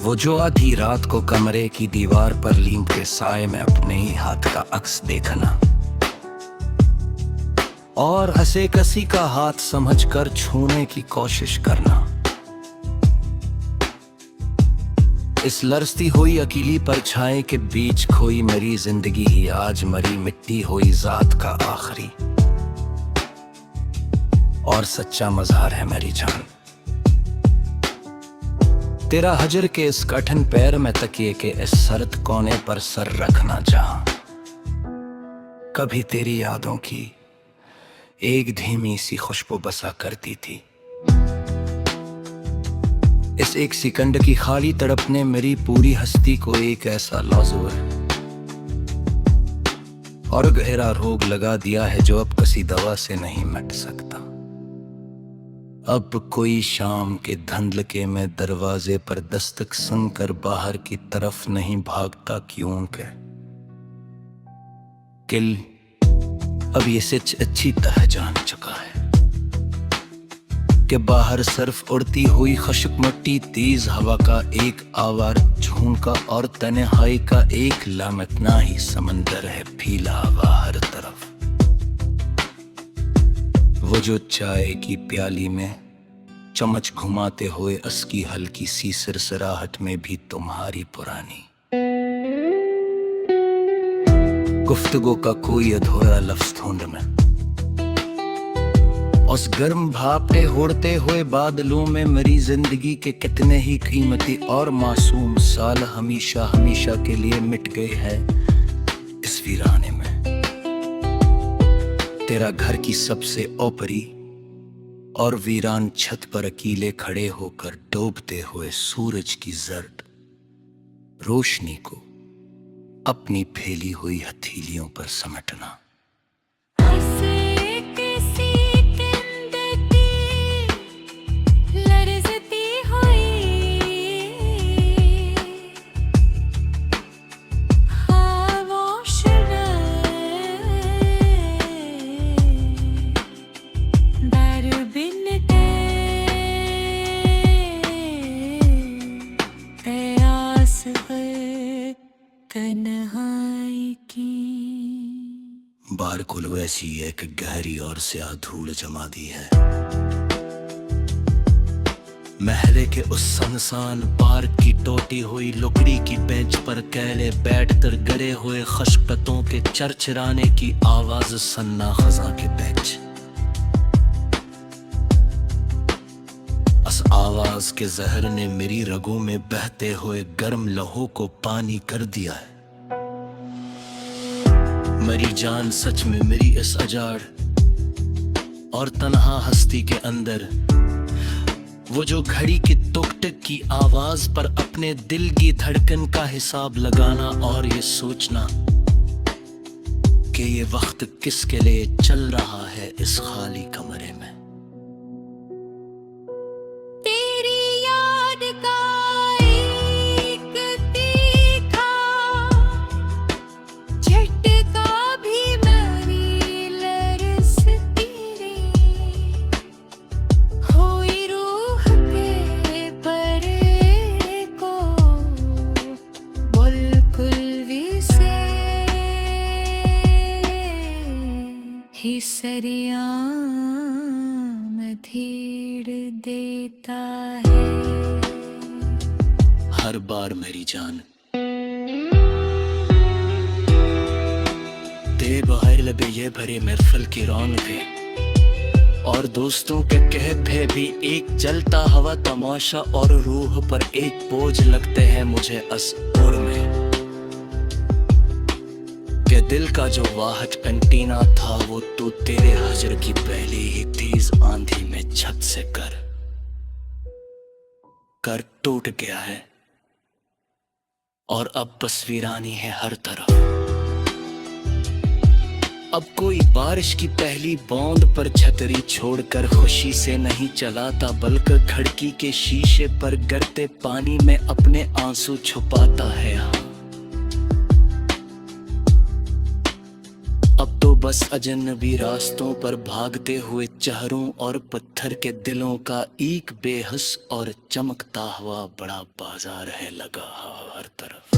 वो जो आधी रात को कमरे की दीवार पर लीम के साए में अपने ही हाथ का अक्स देखना और हंसे कसी का हाथ समझकर छूने की कोशिश करना। इस लरसती हुई अकेली परछाई के बीच खोई मेरी जिंदगी ही आज मरी मिट्टी हुई जात का आखिरी और सच्चा मज़ार है मेरी जान। तेरा हजर के इस कठिन पैर में तकिए के इस सर्द कोने पर सर रखना जहां कभी तेरी यादों की एक धीमी सी खुशबू बसा करती थी। इस एक सेकंड की खाली तड़प ने मेरी पूरी हस्ती को एक ऐसा लाजूर और गहरा रोग लगा दिया है जो अब किसी दवा से नहीं मिट सकता। अब कोई शाम के धुंधलके में दरवाजे पर दस्तक सुनकर बाहर की तरफ नहीं भागता क्योंकि किल अब ये सच अच्छी तरह जान चुका है कि बाहर सिर्फ उड़ती हुई खुश्क मिट्टी, तेज हवा का एक आवार झोंका और तन्हाई का एक लामतना ही समंदर है फैला हुआ हर तरफ। वो जो चाय की प्याली में चम्मच घुमाते हुए उसकी हल्की सी सिरसिराहट में भी तुम्हारी पुरानी गुफ्तगू का कोई अधूरा लफ्ज धुंध में, उस गर्म भाप पे उड़ते हुए बादलों में मेरी जिंदगी के कितने ही कीमती और मासूम साल हमेशा हमेशा के लिए मिट गए हैं इस वीराने में। तेरा घर की सबसे ऊपरी और वीरान छत पर अकेले खड़े होकर डूबते हुए सूरज की जर्द रोशनी को अपनी फैली हुई हथेलियों पर समेटना। बार कुल वैसी एक गहरी और स्याह धूल जमा दी है। महले के उस सुनसान पार्क की टूटी हुई लकड़ी की बेंच पर कैले बैठकर गिरे हुए खशपतों के चरचराने की आवाज सन्ना खजा के बेंच। उस आवाज के जहर ने मेरी रगों में बहते हुए गर्म लहू को पानी कर दिया है। मेरी जान सच में मेरी इस अजाड़ और तन्हा हस्ती के अंदर वो जो घड़ी की टुक-टुक की आवाज पर अपने दिल की धड़कन का हिसाब लगाना और ये सोचना कि ये वक्त किसके लिए चल रहा है इस खाली कमरे में। सरिया में धीर देता है हर बार मेरी जान तेरे बगैर लबे ये भरे महफिल की रौनक है और दोस्तों के कहते भी एक जलता हवा तमाशा और रूह पर एक बोझ लगते हैं मुझे असर में के दिल का जो वाहद कंटीना था वो तो तेरे हजर की पहली ही तेज आंधी में छत से कर टूट गया है और अब बस वीरानी है हर तरफ। अब कोई बारिश की पहली बूंद पर छतरी छोड़कर खुशी से नहीं चलाता बल्कि खिड़की के शीशे पर गिरते पानी में अपने आंसू छुपाता है। अब तो बस अजनबी रास्तों पर भागते हुए चेहरों और पत्थर के दिलों का एक बेहस और चमकता हुआ बड़ा बाजार है लगा हर तरफ।